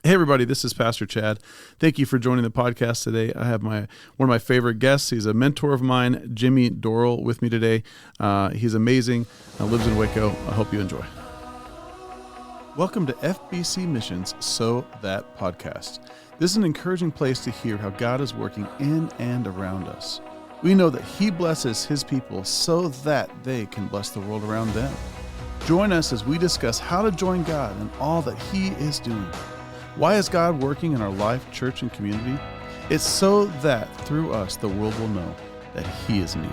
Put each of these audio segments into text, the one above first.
Hey everybody, this is Pastor Chad. Thank you for joining the podcast today. I have one of my favorite guests. He's a mentor of mine, Jimmy Dorrell, with me today. He's amazing, lives in Waco. I hope you enjoy. Welcome to FBC Missions So That Podcast. This is an encouraging place to hear how God is working in and around us. We know that He blesses His people so that they can bless the world around them. Join us as we discuss how to join God in all that He is doing. Why is God working in our life, church, and community? It's so that through us, the world will know that He is near.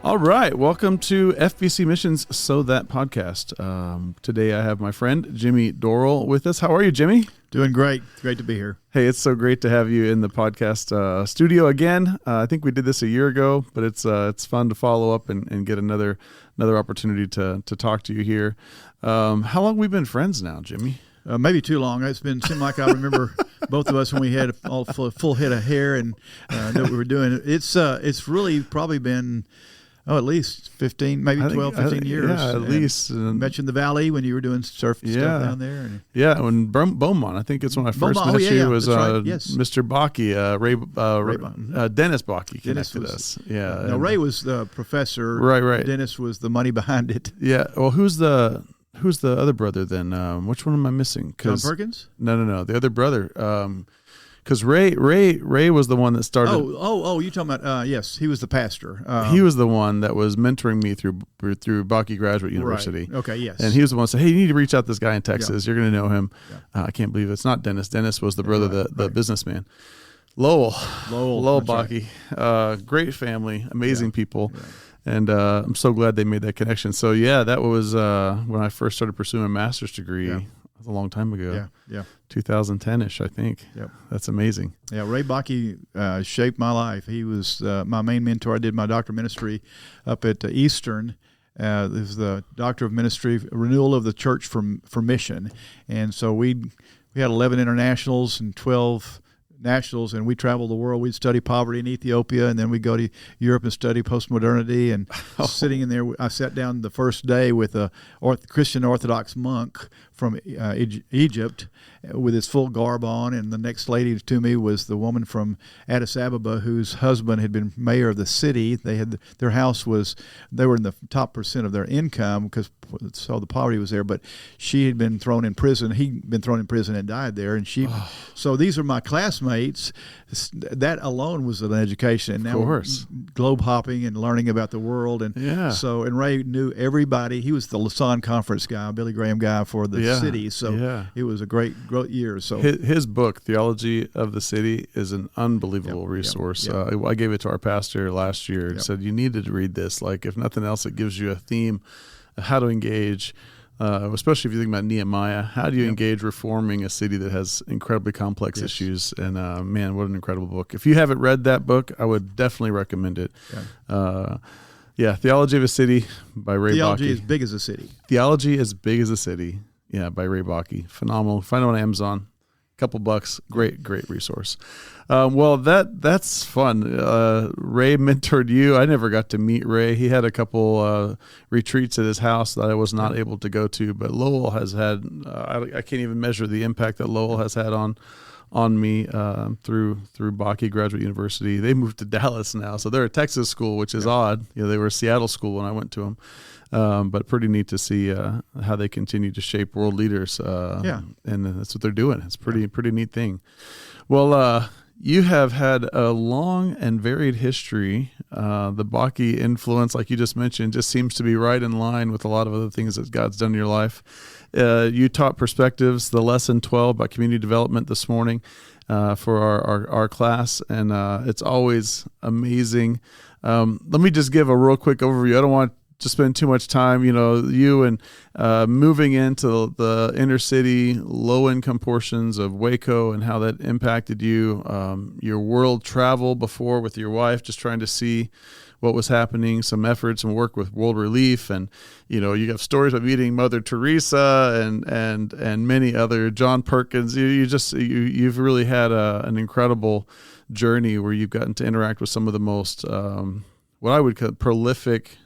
All right, welcome to FBC Missions So That Podcast. Today I have my friend Jimmy Dorrell with us. How are you, Jimmy? Doing great. Great to be here. Hey, it's so great to have you in the podcast studio again. I think we did this a year ago, but it's fun to follow up and get another opportunity to talk to you here. How long have we been friends now, Jimmy? Maybe too long. Seemed like I remember both of us when we had a full head of hair and knew what we were doing. It's really probably been at least 15, maybe 12, 15 years. Yeah, at least. Met you in the Valley when you were doing stuff down there. Yeah, when Beaumont. I think it's when I first met you. Was right. Yes. Mr. Bakke, Dennis Bakke connected us. Yeah. No, Ray was the professor. Right. Dennis was the money behind it. Yeah. Well, who's the other brother then? Which one am I missing? John Perkins? No. The other brother. Because Ray was the one that started. You talking about? Yes, he was the pastor. He was the one that was mentoring me through Bakke Graduate University. Right. Okay, yes. And he was the one that said, "Hey, you need to reach out to this guy in Texas. Yeah. You're going to know him." Yeah. I can't believe it's not Dennis. Dennis was the brother, the businessman. Lowell Bakke. Right. Great family, amazing people. Yeah. And I'm so glad they made that connection. So yeah, that was when I first started pursuing a master's degree. Yeah. That was a long time ago. Yeah. 2010-ish, I think. Yep. That's amazing. Yeah, Ray Bakke shaped my life. He was my main mentor. I did my doctor of ministry up at Eastern. It was the doctor of ministry, renewal of the church for mission. And so we had 11 internationals and 12 nationals, and we traveled the world. We'd study poverty in Ethiopia, and then we'd go to Europe and study postmodernity. And sitting in there, I sat down the first day with a Christian Orthodox monk from Egypt with his full garb on, and the next lady to me was the woman from Addis Ababa whose husband had been mayor of the city. They were in the top % of their income because so the poverty was there, but she had been thrown in prison. He'd been thrown in prison and died there, and so these are my classmates. That alone was an education, and now we're globe hopping and learning about the world. And and Ray knew everybody. He was the Lausanne Conference guy, Billy Graham guy for the city. So it was a great year. So his book, Theology of the City, is an unbelievable resource. I gave it to our pastor last year and said, you needed to read this. Like, if nothing else, it gives you a theme of how to engage, especially if you think about Nehemiah. How do you engage reforming a city that has incredibly complex issues? And man, what an incredible book. If you haven't read that book, I would definitely recommend it. Theology of a City by Ray Bakke. Theology as Big as a City. Theology as Big as a City. Yeah, by Ray Bakke. Phenomenal. Find it on Amazon. Couple bucks. Great resource. Well, that's fun. Ray mentored you. I never got to meet Ray. He had a couple retreats at his house that I was not able to go to, but Lowell has had, I can't even measure the impact that Lowell has had on me through Bakke Graduate University. They moved to Dallas now, so they're a Texas school, which is odd. They were a Seattle school when I went to them. But pretty neat to see how they continue to shape world leaders. And that's what they're doing. It's pretty neat thing. Well, you have had a long and varied history. The Bakke influence, like you just mentioned, just seems to be right in line with a lot of other things that God's done in your life. You taught Perspectives, the lesson 12 about community development this morning for our class, and it's always amazing. Let me just give a real quick overview. I don't want to spend too much time, you and moving into the inner city, low-income portions of Waco and how that impacted you, your world travel before with your wife, just trying to see what was happening, some efforts and work with World Relief, and you have stories of meeting Mother Teresa and many other, John Perkins. You've really had an incredible journey where you've gotten to interact with some of the most what I would call prolific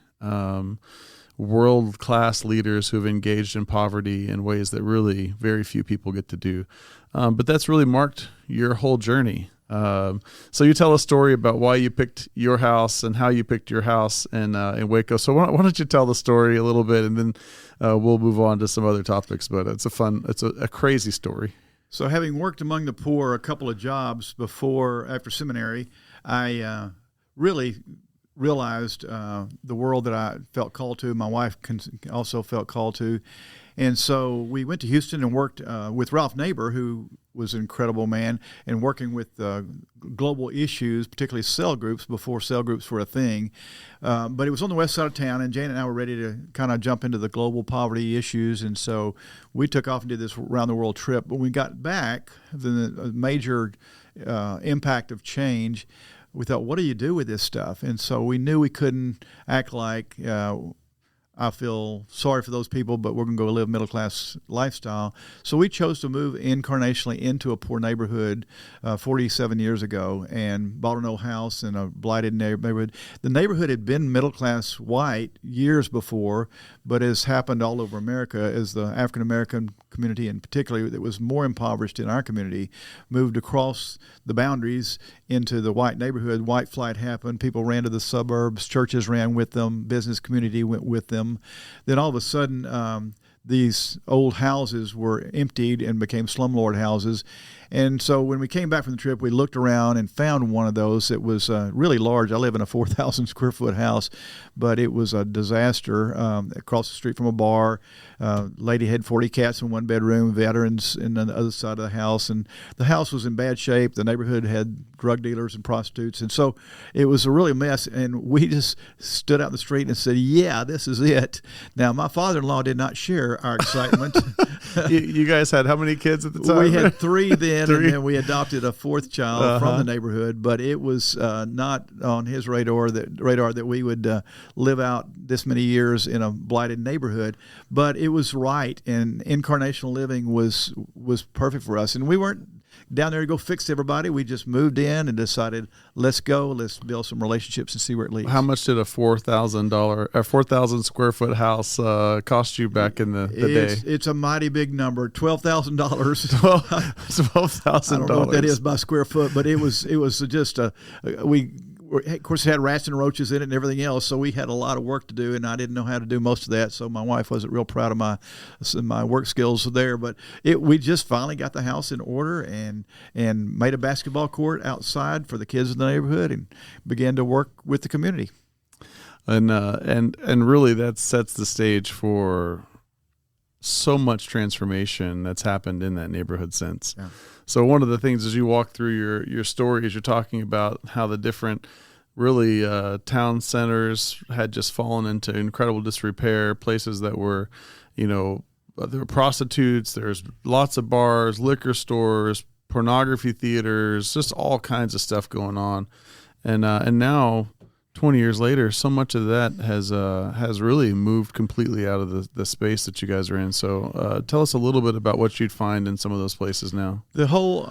world-class leaders who have engaged in poverty in ways that really very few people get to do. But that's really marked your whole journey. So you tell a story about why you picked your house and how you picked your house in Waco. So why don't you tell the story a little bit, and then we'll move on to some other topics. But it's a crazy story. So having worked among the poor a couple of jobs after seminary, I really realized the world that I felt called to. My wife also felt called to. And so we went to Houston and worked with Ralph Neighbor, who was an incredible man, and working with global issues, particularly cell groups, before cell groups were a thing. But it was on the west side of town, and Jane and I were ready to kind of jump into the global poverty issues. And so we took off and did this round-the-world trip. But when we got back, the major impact of change, we thought, what do you do with this stuff? And so we knew we couldn't act like I feel sorry for those people, but we're going to go live a middle-class lifestyle. So we chose to move incarnationally into a poor neighborhood 47 years ago and bought an old house in a blighted neighborhood. The neighborhood had been middle-class white years before, but has happened all over America as the African-American community, and particularly that was more impoverished in our community, moved across the boundaries into the white neighborhood. White flight happened. People ran to the suburbs. Churches ran with them. Business community went with them. Then all of a sudden, these old houses were emptied and became slumlord houses. And so when we came back from the trip, we looked around and found one of those that was really large. I live in a 4,000 square foot house, but it was a disaster. Across the street from a bar, lady had 40 cats in one bedroom, veterans in the other side of the house. And the house was in bad shape. The neighborhood had drug dealers and prostitutes. And so it was a really mess. And we just stood out in the street and said, yeah, this is it. Now, my father-in-law did not share our excitement. You guys had how many kids at the time? We had 3 then, and then we adopted a 4th child from the neighborhood. But it was not on his radar that we would live out this many years in a blighted neighborhood. But it was right, and incarnational living was perfect for us. And we weren't down there to go fix everybody. We just moved in and decided, let's build some relationships and see where it leads. How much did a $4,000 square foot house cost you back in the day? It's a mighty big number, $12,000. $12,000. I don't know what that is by square foot, but it was just of course, it had rats and roaches in it and everything else, so we had a lot of work to do, and I didn't know how to do most of that, so my wife wasn't real proud of my work skills there. But we just finally got the house in order and made a basketball court outside for the kids in the neighborhood and began to work with the community. And really that sets the stage for so much transformation that's happened in that neighborhood since. Yeah. So one of the things as you walk through your story is you're talking about how the different really town centers had just fallen into incredible disrepair, places that were, there were prostitutes, there's lots of bars, liquor stores, pornography theaters, just all kinds of stuff going on. And now 20 years later, so much of that has really moved completely out of the space that you guys are in. So tell us a little bit about what you'd find in some of those places now. The whole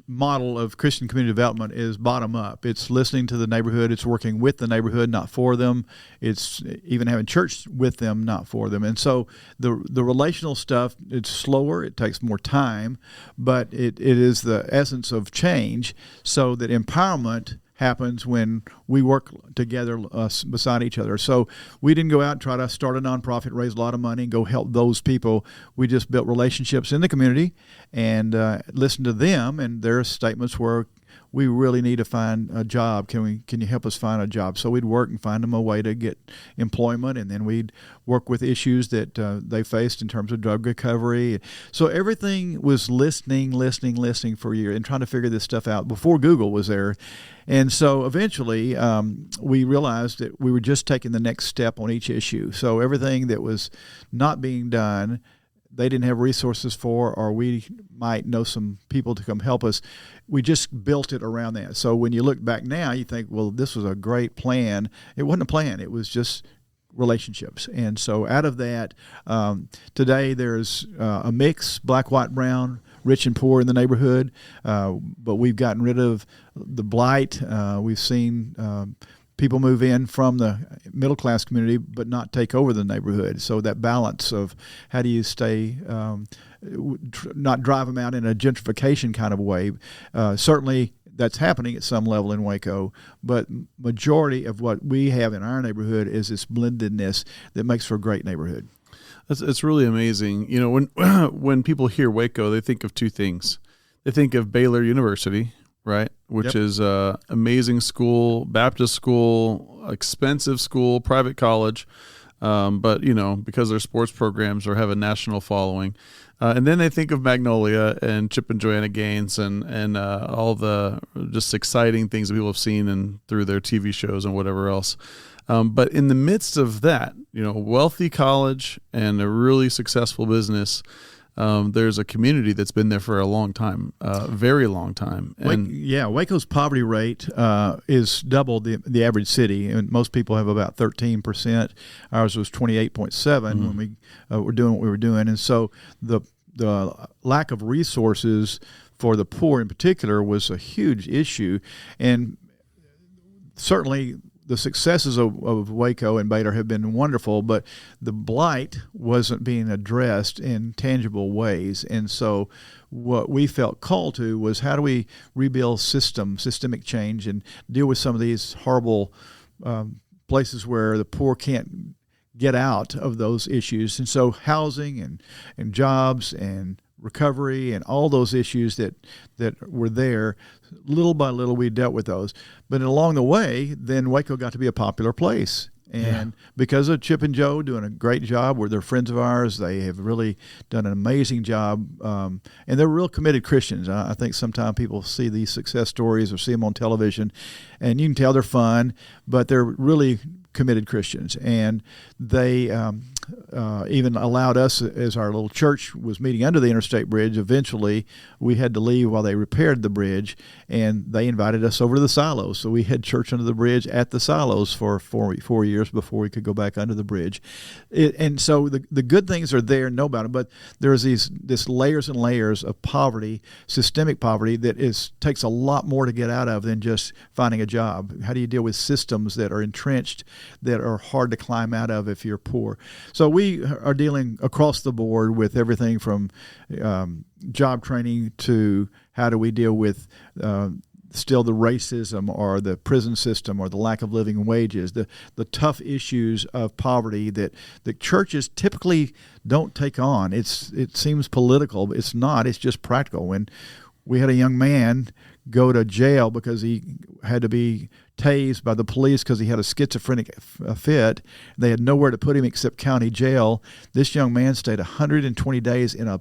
model of Christian community development is bottom up. It's listening to the neighborhood. It's working with the neighborhood, not for them. It's even having church with them, not for them. And so the relational stuff, it's slower. It takes more time, but it is the essence of change, so that empowerment happens when we work together beside each other. So we didn't go out and try to start a nonprofit, raise a lot of money, and go help those people. We just built relationships in the community and listened to them, and their statements were, we really need to find a job. Can you help us find a job? So we'd work and find them a way to get employment, and then we'd work with issues that they faced in terms of drug recovery. So everything was listening for a year and trying to figure this stuff out before Google was there. And so eventually we realized that we were just taking the next step on each issue. So everything that was not being done, they didn't have resources for, or we might know some people to come help us. We just built it around that. So when you look back now, you think, well, this was a great plan. It wasn't a plan. It was just relationships. And so out of that, today there's a mix, black, white, brown, rich and poor in the neighborhood. But we've gotten rid of the blight. We've seen people move in from the middle class community but not take over the neighborhood. So that balance of how do you stay, not drive them out in a gentrification kind of way. Certainly that's happening at some level in Waco, but majority of what we have in our neighborhood is this blendedness that makes for a great neighborhood. It's really amazing. When people hear Waco, they think of two things. They think of Baylor University, right? Which is a amazing school, Baptist school, expensive school, private college. But because their sports programs have a national following. And then they think of Magnolia and Chip and Joanna Gaines and all the just exciting things that people have seen and through their TV shows and whatever else. But in the midst of that, wealthy college and a really successful business, there's a community that's been there for a long time, very long time. And Waco's poverty rate is double the average city, and most people have about 13%. Ours was 28.7 when we were doing what we were doing, and so the lack of resources for the poor in particular was a huge issue, and certainly the successes of Waco and Baylor have been wonderful, but the blight wasn't being addressed in tangible ways. And so what we felt called to was how do we rebuild systemic change and deal with some of these horrible places where the poor can't get out of those issues. And so housing and jobs and recovery and all those issues that were there, little by little we dealt with those. But along the way, then Waco got to be a popular place. And because of Chip and Joe doing a great job, they're friends of ours, they have really done an amazing job. And they're real committed Christians. I think sometimes people see these success stories or see them on television, and you can tell they're fun, but they're really committed Christians. And they even allowed us, as our little church was meeting under the interstate bridge, eventually we had to leave while they repaired the bridge, and they invited us over to the silos. So we had church under the bridge at the silos for 4 years before we could go back under the bridge. And so the good things are there, know about it, but there's this layers and layers of poverty, systemic poverty, that takes a lot more to get out of than just finding a job. How do you deal with systems that are entrenched, that are hard to climb out of if you're poor? So we are dealing across the board with everything from job training to how do we deal with still the racism or the prison system or the lack of living wages, the tough issues of poverty that the churches typically don't take on. It seems political, but it's not. It's just practical. When we had a young man go to jail because he had to be tased by the police because he had a schizophrenic fit. They had nowhere to put him except county jail. This young man stayed 120 days in a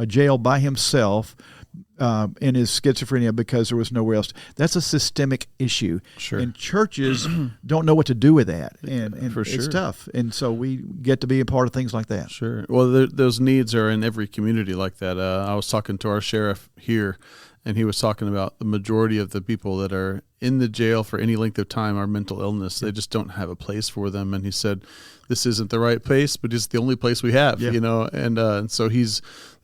jail by himself in his schizophrenia because there was nowhere else. That's a systemic issue. Sure. And churches don't know what to do with that. And For sure. It's tough. And so we get to be a part of things like that. Sure. Well, those needs are in every community like that. I was talking to our sheriff here, and he was talking about the majority of the people that are in the jail for any length of time are mental illness. They just don't have a place for them. And he said, this isn't the right place, but it's the only place we have, and so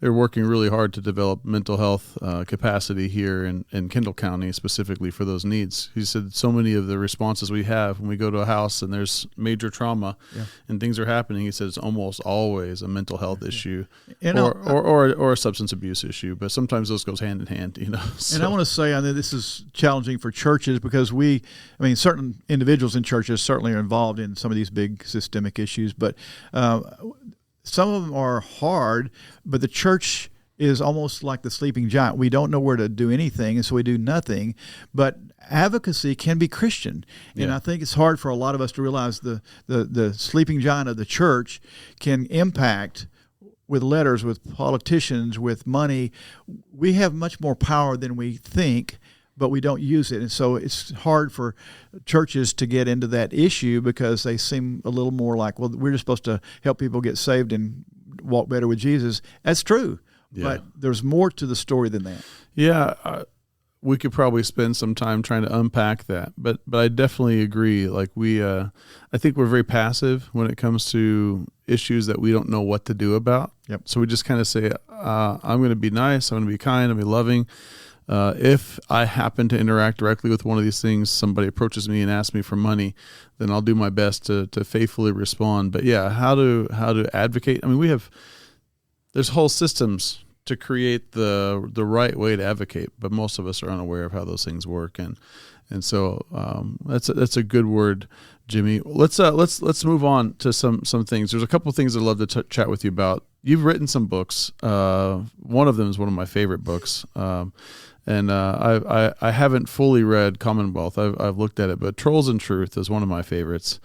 they're working really hard to develop mental health capacity here in Kendall County specifically for those needs. He said so many of the responses we have when we go to a house and there's major trauma and things are happening, he says it's almost always a mental health issue or a substance abuse issue, but sometimes those goes hand in hand, So. And I want to say, I know this is challenging for churches because certain individuals in churches certainly are involved in some of these big systemic issues, but some of them are hard, but the church is almost like the sleeping giant. We don't know where to do anything, and so we do nothing. But advocacy can be Christian. And I think it's hard for a lot of us to realize the sleeping giant of the church can impact with letters, with politicians, with money. We have much more power than we think, but we don't use it. And so it's hard for churches to get into that issue because they seem a little more like, well, we're just supposed to help people get saved and walk better with Jesus. That's true, but there's more to the story than that. Yeah, we could probably spend some time trying to unpack that, but I definitely agree. Like I think we're very passive when it comes to issues that we don't know what to do about. Yep. So we just kind of say, I'm going to be nice, I'm going to be kind, I'm going to be loving. if I happen to interact directly with one of these things, somebody approaches me and asks me for money, then I'll do my best to faithfully respond. But yeah, how to advocate? I mean, there's whole systems to create the right way to advocate, but most of us are unaware of how those things work, and so that's a good word, Jimmy. Let's move on to some things. There's a couple of things I'd love to chat with you about. You've written some books. One of them is one of my favorite books, and I haven't fully read Commonwealth. I've looked at it, but Trolls and Truth is one of my favorites,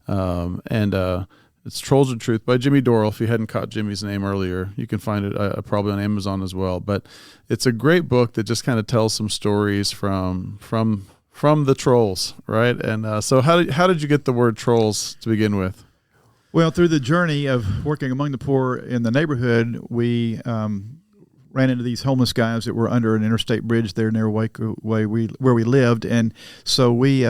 and it's Trolls and Truth by Jimmy Dorrell. If you hadn't caught Jimmy's name earlier, you can find it probably on Amazon as well. But it's a great book that just kind of tells some stories from the trolls, right? And so how did you get the word trolls to begin with? Well, through the journey of working among the poor in the neighborhood, we ran into these homeless guys that were under an interstate bridge there near Waco, where we lived, and so we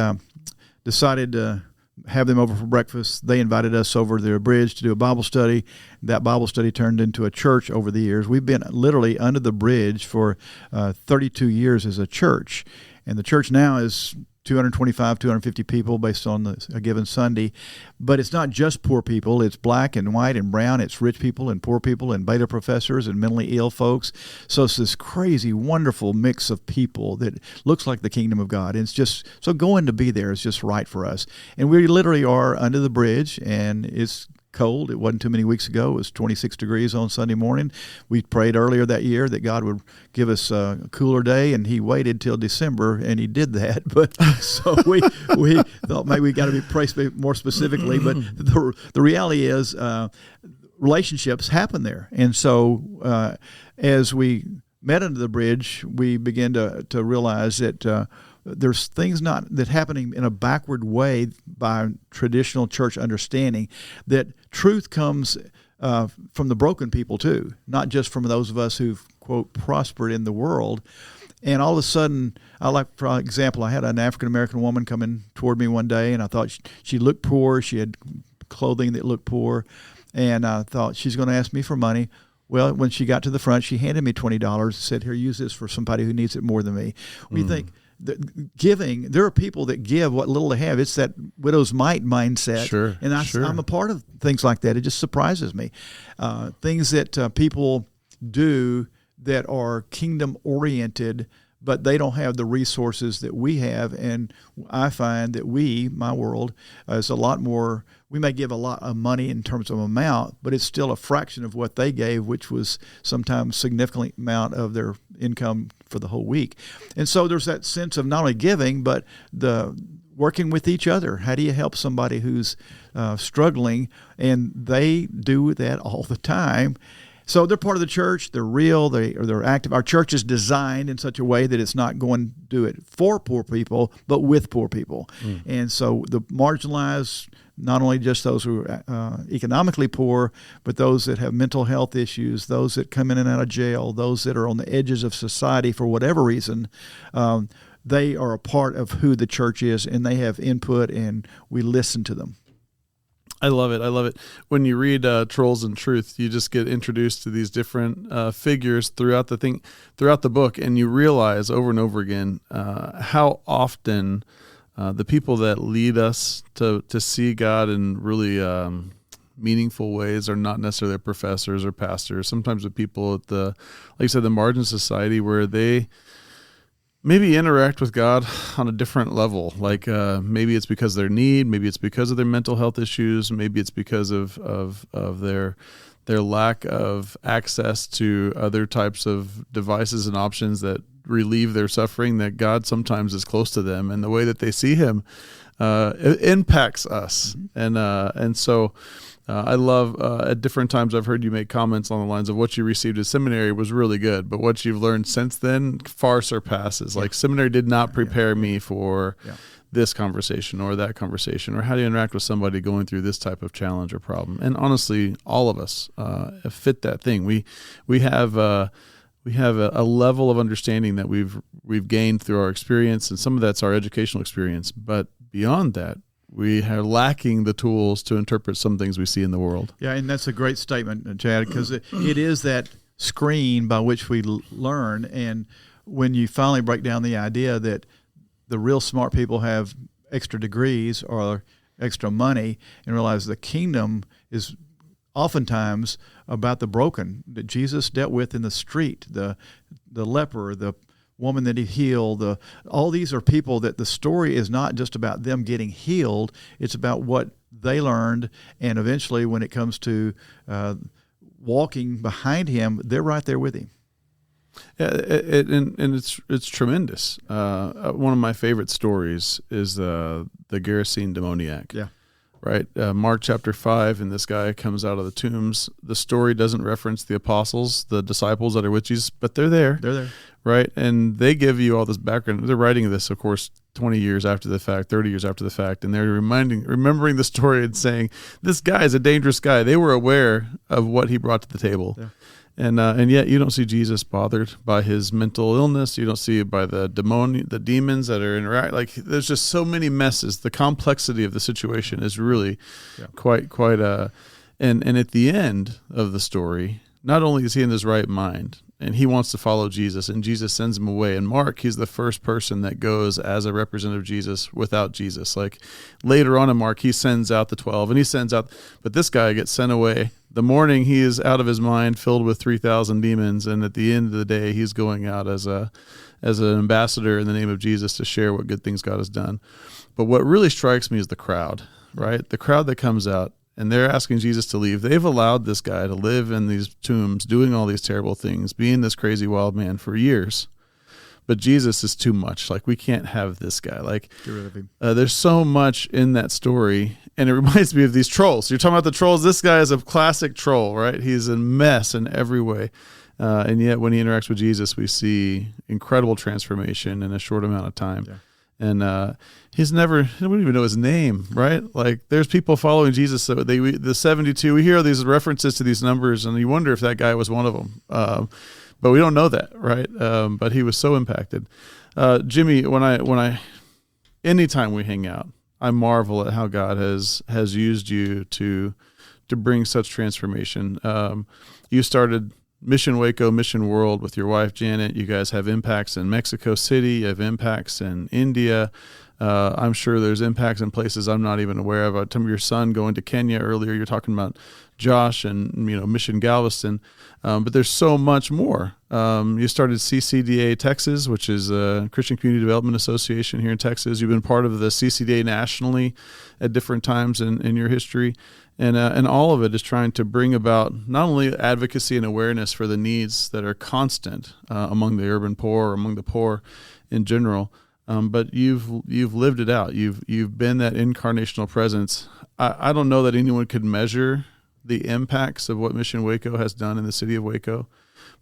decided to have them over for breakfast. They invited us over the bridge to do a Bible study. That Bible study turned into a church over the years. We've been literally under the bridge for 32 years as a church, and the church now is 225, 250 people based on a given Sunday. But it's not just poor people. It's black and white and brown. It's rich people and poor people and beta professors and mentally ill folks. So it's this crazy, wonderful mix of people that looks like the kingdom of God. And it's just, so going to be there is just right for us. And we literally are under the bridge, and it's cold. It wasn't too many weeks ago. It was 26 degrees on Sunday morning. We prayed earlier that year that God would give us a cooler day, and He waited till December, and He did that. But so we thought maybe we got to pray more specifically. But the reality is relationships happen there, and so as we met under the bridge, we began to realize that there's things that happening in a backward way by traditional church understanding, that truth comes from the broken people too, not just from those of us who've, quote, prospered in the world. And all of a sudden, for example, I had an African-American woman coming toward me one day, and I thought she looked poor. She had clothing that looked poor, and I thought she's going to ask me for money. Well, when she got to the front, she handed me $20 and said, "Here, use this for somebody who needs it more than me." We think giving, there are people that give what little they have. It's that widow's mite mindset. Sure, and I'm a part of things like that. It just surprises me. Things that people do that are kingdom oriented, but they don't have the resources that we have. And I find that my world, is a lot more. We may give a lot of money in terms of amount, but it's still a fraction of what they gave, which was sometimes significant amount of their income for the whole week. And so there's that sense of not only giving, but the working with each other. How do you help somebody who's struggling? And they do that all the time. So they're part of the church. They're real. They're active. Our church is designed in such a way that it's not going to do it for poor people, but with poor people. And so the marginalized, not only just those who are economically poor, but those that have mental health issues, those that come in and out of jail, those that are on the edges of society for whatever reason, they are a part of who the church is, and they have input, and we listen to them. I love it. I love it. When you read Trolls and Truth, you just get introduced to these different figures throughout the book, and you realize over and over again how often the people that lead us to see God in really meaningful ways are not necessarily their professors or pastors. Sometimes the people at like you said, the margin society, where they maybe interact with God on a different level. Like maybe it's because of their need, maybe it's because of their mental health issues, maybe it's because of their lack of access to other types of devices and options that relieve their suffering, that God sometimes is close to them, and the way that they see Him it impacts us. And so I love at different times I've heard you make comments on the lines of what you received at seminary was really good, but what you've learned since then far surpasses. Like seminary did not prepare me for this conversation or that conversation, or how do you interact with somebody going through this type of challenge or problem. And honestly, all of us fit that thing. We have a level of understanding that we've gained through our experience, and some of that's our educational experience. But beyond that, we are lacking the tools to interpret some things we see in the world. Yeah, and that's a great statement, Chad, because it is that screen by which we learn. And when you finally break down the idea that the real smart people have extra degrees or extra money, and realize the kingdom is oftentimes about the broken that Jesus dealt with in the street, the leper, the woman that he healed. All these are people that the story is not just about them getting healed. It's about what they learned, and eventually when it comes to walking behind him, they're right there with him. Yeah, and it's tremendous. One of my favorite stories is the Gerasene demoniac. Yeah. Right? Mark chapter 5, and this guy comes out of the tombs. The story doesn't reference the apostles, the disciples that are with Jesus, but they're there. They're there. Right? And they give you all this background. They're writing this, of course, 20 years after the fact, 30 years after the fact, and they're remembering the story and saying, this guy is a dangerous guy. They were aware of what he brought to the table. Yeah. And yet you don't see Jesus bothered by his mental illness. You don't see it by the demons that are interact. Like, there's just so many messes. The complexity of the situation is really quite and at the end of the story, not only is he in his right mind and he wants to follow Jesus, and Jesus sends him away. And Mark, he's the first person that goes as a representative of Jesus without Jesus. Like, later on in Mark, he sends out the 12, and he sends out, but this guy gets sent away. The morning he is out of his mind, filled with 3,000 demons, and at the end of the day, he's going out as an ambassador in the name of Jesus to share what good things God has done. But what really strikes me is the crowd, right? The crowd that comes out, and they're asking Jesus to leave. They've allowed this guy to live in these tombs, doing all these terrible things, being this crazy wild man for years. But Jesus is too much. Like, we can't have this guy. Like, get rid of him. There's so much in that story, and it reminds me of these trolls. You're talking about the trolls. This guy is a classic troll, right? He's a mess in every way. And yet when he interacts with Jesus, we see incredible transformation in a short amount of time. Yeah. And he's never, we don't even know his name, right? Like, there's people following Jesus. So the 72, we hear these references to these numbers, and you wonder if that guy was one of them. But we don't know that, right? But he was so impacted. Jimmy, anytime we hang out, I marvel at how God has used you to bring such transformation. You started Mission Waco, Mission World with your wife, Janet. You guys have impacts in Mexico City. You have impacts in India. I'm sure there's impacts in places I'm not even aware of. Some of your son going to Kenya earlier. You're talking about Josh and Mission Galveston. But there's so much more. You started CCDA Texas, which is a Christian Community Development Association here in Texas. You've been part of the CCDA nationally at different times in your history. And all of it is trying to bring about not only advocacy and awareness for the needs that are constant among the urban poor or among the poor in general, but you've lived it out. You've been that incarnational presence. I don't know that anyone could measure the impacts of what Mission Waco has done in the city of Waco,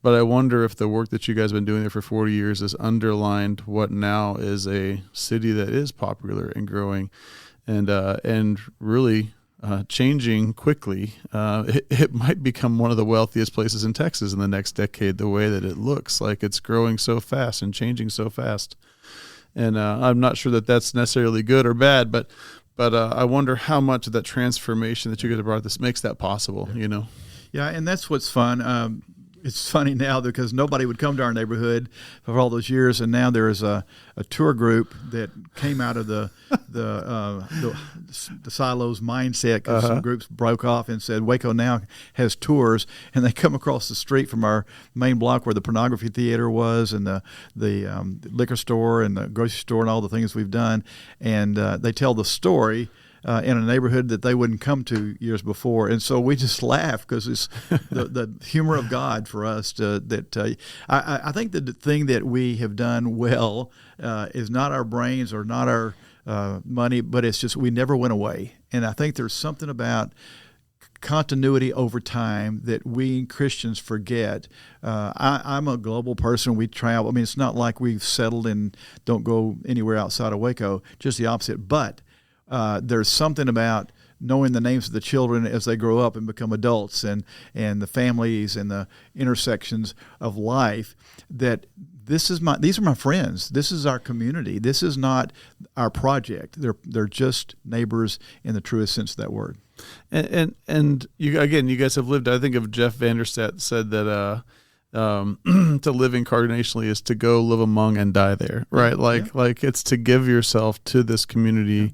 but I wonder if the work that you guys have been doing there for 40 years has underlined what now is a city that is popular and growing, and really changing quickly. It might become one of the wealthiest places in Texas in the next decade, the way that it looks like it's growing so fast and changing so fast. And I'm not sure that that's necessarily good or bad, but I wonder how much of that transformation that you guys have brought this makes that possible, Yeah, and that's what's fun. It's funny now because nobody would come to our neighborhood for all those years, and now there is a tour group that came out of the silos mindset because some groups broke off and said Waco now has tours, and they come across the street from our main block where the pornography theater was, and the liquor store and the grocery store and all the things we've done, and they tell the story in a neighborhood that they wouldn't come to years before. And so we just laugh because it's the humor of God for us. I think that the thing that we have done well is not our brains or not our money, but it's just we never went away. And I think there's something about continuity over time that we Christians forget. I'm a global person. We travel. I mean, it's not like we've settled and don't go anywhere outside of Waco, just the opposite. But there's something about knowing the names of the children as they grow up and become adults, and the families and the intersections of life, that these are my friends. This is our community. This is not our project. They're just neighbors in the truest sense of that word. And you guys have lived. I think of Jeff Vanderstadt said that to live incarnationally is to go live among and die there, right? Like it's to give yourself to this community,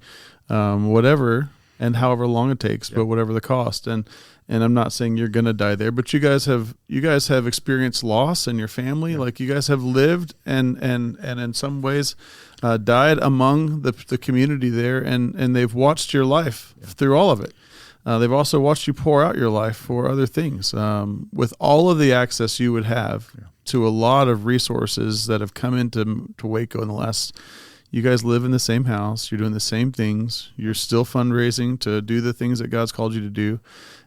whatever and however long it takes, but whatever the cost. And I'm not saying you're going to die there, but you guys have experienced loss in your family. Like you guys have lived and in some ways died among the community there, and they've watched your life through all of it. They've also watched you pour out your life for other things, with all of the access you would have to a lot of resources that have come into Waco in the last. You guys live in the same house. You're doing the same things. You're still fundraising to do the things that God's called you to do,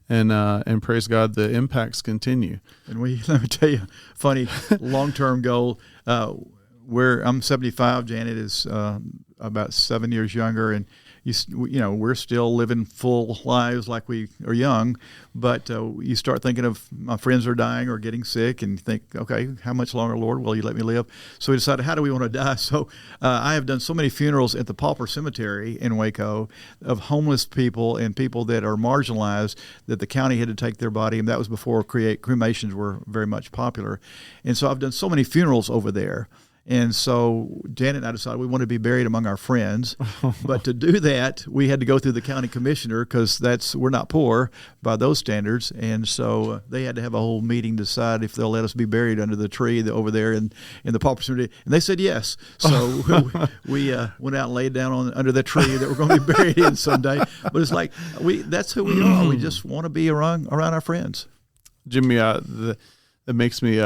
and praise God, the impacts continue. And let me tell you, funny long-term goal. I'm 75. Janet is about 7 years younger, and we're still living full lives like we are young, but you start thinking of my friends are dying or getting sick, and you think, okay, how much longer, Lord, will you let me live? So we decided, how do we want to die? So I have done so many funerals at the Pauper Cemetery in Waco of homeless people and people that are marginalized that the county had to take their body, and that was before cremations were very much popular. And so I've done so many funerals over there. And so Janet and I decided we wanted to be buried among our friends. But to do that, we had to go through the county commissioner because we're not poor by those standards. And so they had to have a whole meeting to decide if they'll let us be buried under the tree over there in the Pauper Cemetery. And they said yes. So we went out and laid down under the tree that we're going to be buried in someday. But it's like that's who we are. We just want to be around our friends. Jimmy, that makes me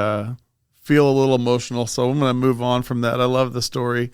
feel a little emotional, so I'm going to move on from that. I love the story.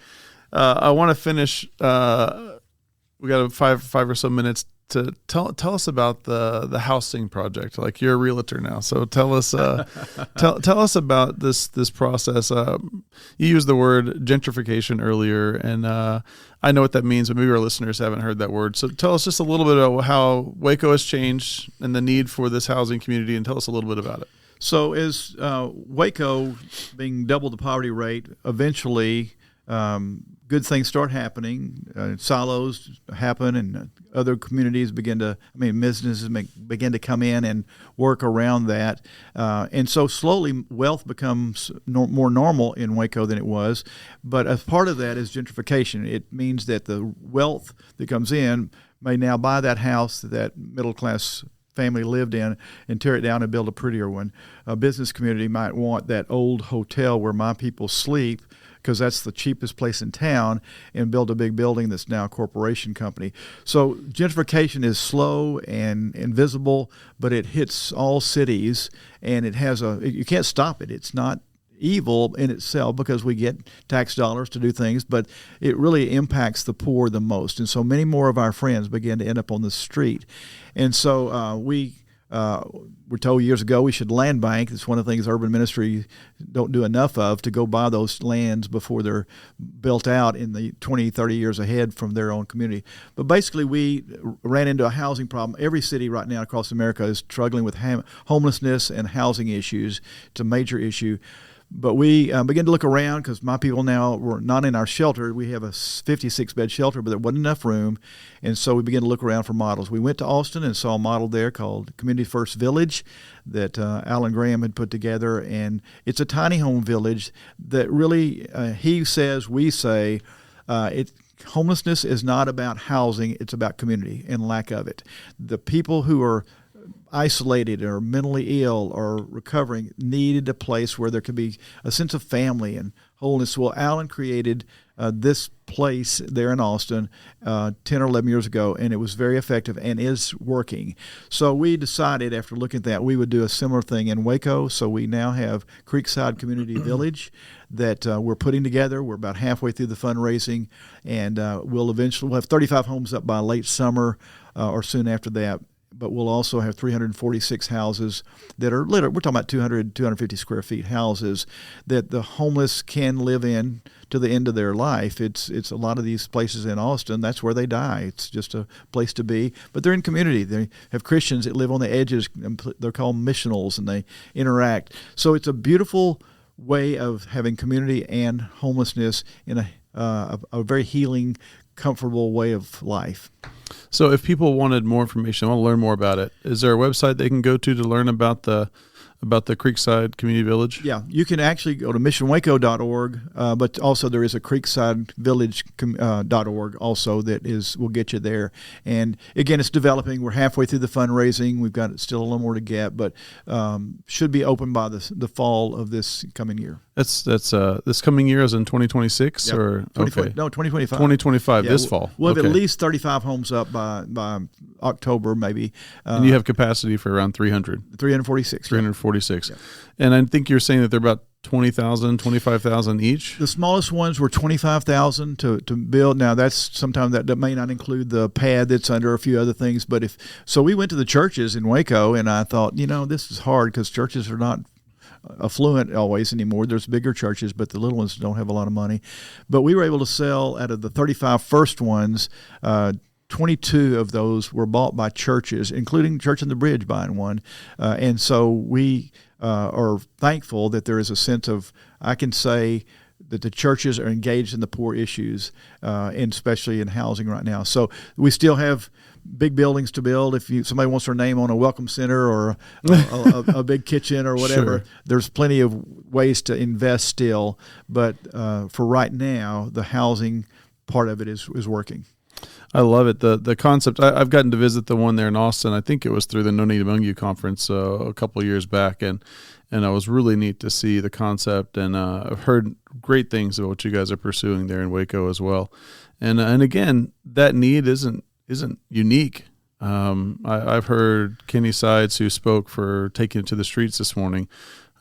I want to finish. We got five or so minutes to tell us about the housing project. Like, you're a realtor now, so tell us tell us about this process. You used the word gentrification earlier, and I know what that means, but maybe our listeners haven't heard that word. So tell us just a little bit about how Waco has changed and the need for this housing community, and tell us a little bit about it. So as Waco being double the poverty rate, eventually good things start happening. Silos happen, and other communities businesses begin to come in and work around that. And so slowly wealth becomes more normal in Waco than it was. But as part of that is gentrification. It means that the wealth that comes in may now buy that house that middle-class family lived in and tear it down and build a prettier one. A business community might want that old hotel where my people sleep because that's the cheapest place in town, and build a big building that's now a corporation company. So gentrification is slow and invisible, but it hits all cities, and you can't stop it. It's not evil in itself because we get tax dollars to do things, but it really impacts the poor the most. And so many more of our friends begin to end up on the street. And so we were told years ago we should land bank. It's one of the things urban ministry don't do enough of, to go buy those lands before they're built out in the 20, 30 years ahead from their own community. But basically we ran into a housing problem. Every city right now across America is struggling with homelessness and housing issues. It's a major issue. But we began to look around because my people now were not in our shelter. We have a 56-bed shelter, but there wasn't enough room. And so we began to look around for models. We went to Austin and saw a model there called Community First Village that Alan Graham had put together. And it's a tiny home village that really, he says, we say, homelessness is not about housing. It's about community and lack of it. The people who are isolated or mentally ill or recovering needed a place where there could be a sense of family and wholeness. Well, Alan created this place there in Austin 10 or 11 years ago, and it was very effective and is working. So we decided after looking at that we would do a similar thing in Waco. So we now have Creekside Community Village that we're putting together. We're about halfway through the fundraising, and we'll have 35 homes up by late summer or soon after that. But we'll also have 346 houses that are we're talking about 200, 250 square feet houses that the homeless can live in to the end of their life. It's a lot of these places in Austin, that's where they die. It's just a place to be. But they're in community. They have Christians that live on the edges. They're called missionals, and they interact. So it's a beautiful way of having community and homelessness in a very healing, comfortable way of life. So if people wanted more information, want to learn more about it, is there a website they can go to learn about the about the Creekside Community Village? Yeah, you can actually go to missionwaco.org, but also there is a creeksidevillage.org also that will get you there. And again, it's developing. We're halfway through the fundraising. We've got still a little more to get, but should be open by the fall of this coming year. That's this coming year, as in 2026 or okay? No, 2025. 2025 this fall. We'll have at least 35 homes up by October, maybe. And you have capacity for around 346. 346. Yeah. And I think you're saying that they're about 20,000, 25,000 each? The smallest ones were 25,000 to build. Now, that's sometimes that may not include the pad that's under a few other things. But so we went to the churches in Waco, and I thought, this is hard because churches are not affluent always anymore. There's bigger churches, but the little ones don't have a lot of money. But we were able to sell out of the 35 first ones, 22 of those were bought by churches, including Church on the Bridge buying one. And so we are thankful that there is a sense of, I can say, that the churches are engaged in the poor issues, and especially in housing right now. So we still have big buildings to build. If somebody wants their name on a welcome center or a big kitchen or whatever, sure. There's plenty of ways to invest still. But for right now, the housing part of it is working. I love it. The concept. I've gotten to visit the one there in Austin. I think it was through the No Need Among You conference a couple of years back, and it was really neat to see the concept. And I've heard great things about what you guys are pursuing there in Waco as well. And again, that need isn't unique. I've heard Kenny Sides, who spoke for Taking It to the Streets this morning,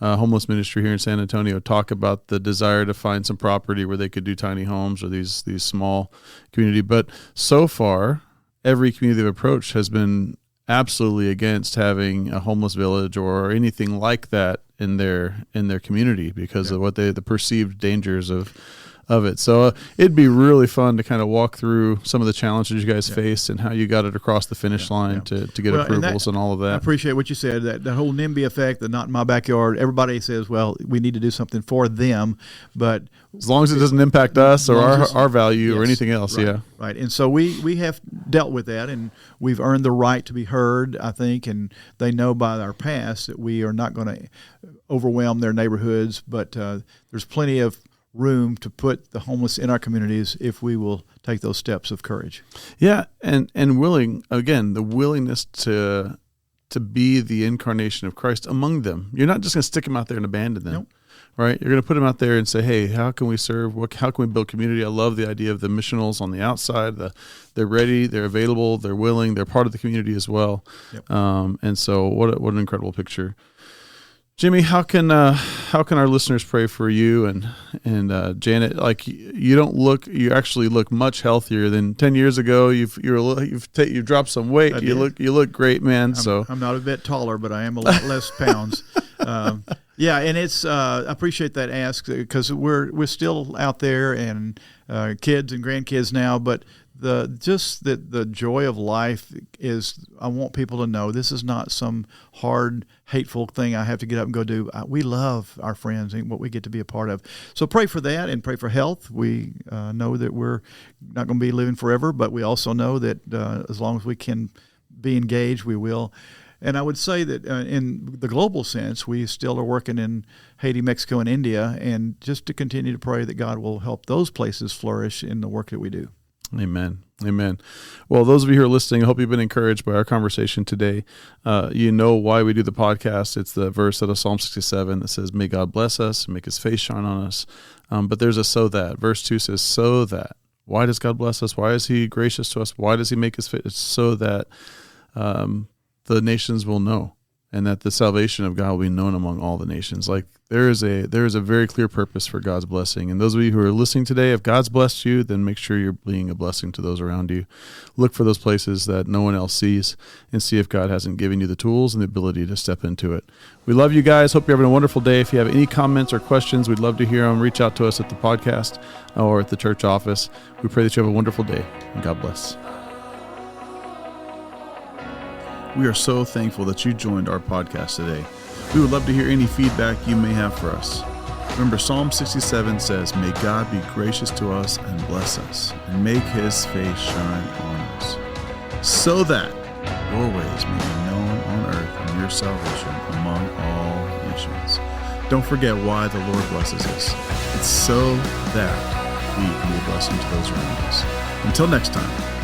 homeless ministry here in San Antonio, talk about the desire to find some property where they could do tiny homes or these small community. But so far, every community they've approached has been absolutely against having a homeless village or anything like that in their community because of what the perceived dangers of it. So it'd be really fun to kind of walk through some of the challenges you guys faced and how you got it across the finish line to get approvals and all of that. I appreciate what you said, that whole NIMBY effect, the not in my backyard. Everybody says, well, we need to do something for them, but as long as it doesn't impact us or our value or anything else. Right, yeah. Right. And so we have dealt with that, and we've earned the right to be heard, I think, and they know by our past that we are not going to overwhelm their neighborhoods, but there's plenty of room to put the homeless in our communities if we will take those steps of courage. Yeah, and the willingness to be the incarnation of Christ among them. You're not just going to stick them out there and abandon them. Nope. Right? You're going to put them out there and say, hey, how can we serve? How can we build community? I love the idea of the missionals on the outside. They're ready, they're available, they're willing, they're part of the community as well. Yep. And so what an incredible picture. Jimmy, how can our listeners pray for you and Janet? Like you actually look much healthier than 10 years ago. You've dropped some weight. You look great, man. I'm not a bit taller, but I am a lot less pounds. Yeah, and it's I appreciate that ask because we're still out there and kids and grandkids now, but the joy of life is, I want people to know this is not some hard, hateful thing I have to get up and go do. We love our friends and what we get to be a part of. So pray for that and pray for health. We know that we're not going to be living forever, but we also know that as long as we can be engaged, we will. And I would say that in the global sense, we still are working in Haiti, Mexico, and India, and just to continue to pray that God will help those places flourish in the work that we do. Amen. Amen. Well, those of you who are listening, I hope you've been encouraged by our conversation today. You know why we do the podcast. It's the verse out of Psalm 67 that says, may God bless us, make his face shine on us. But there's a so that. Verse 2 says, so that. Why does God bless us? Why is he gracious to us? Why does he make his face? It's so that the nations will know, and that the salvation of God will be known among all the nations. Like there is a very clear purpose for God's blessing. And those of you who are listening today, if God's blessed you, then make sure you're being a blessing to those around you. Look for those places that no one else sees and see if God hasn't given you the tools and the ability to step into it. We love you guys. Hope you're having a wonderful day. If you have any comments or questions, we'd love to hear them. Reach out to us at the podcast or at the church office. We pray that you have a wonderful day, and God bless. We are so thankful that you joined our podcast today. We would love to hear any feedback you may have for us. Remember, Psalm 67 says, may God be gracious to us and bless us, and make his face shine on us, so that your ways may be known on earth and your salvation among all don't forget why the Lord blesses us. It's so that we can be a blessing to those around us. Until next time.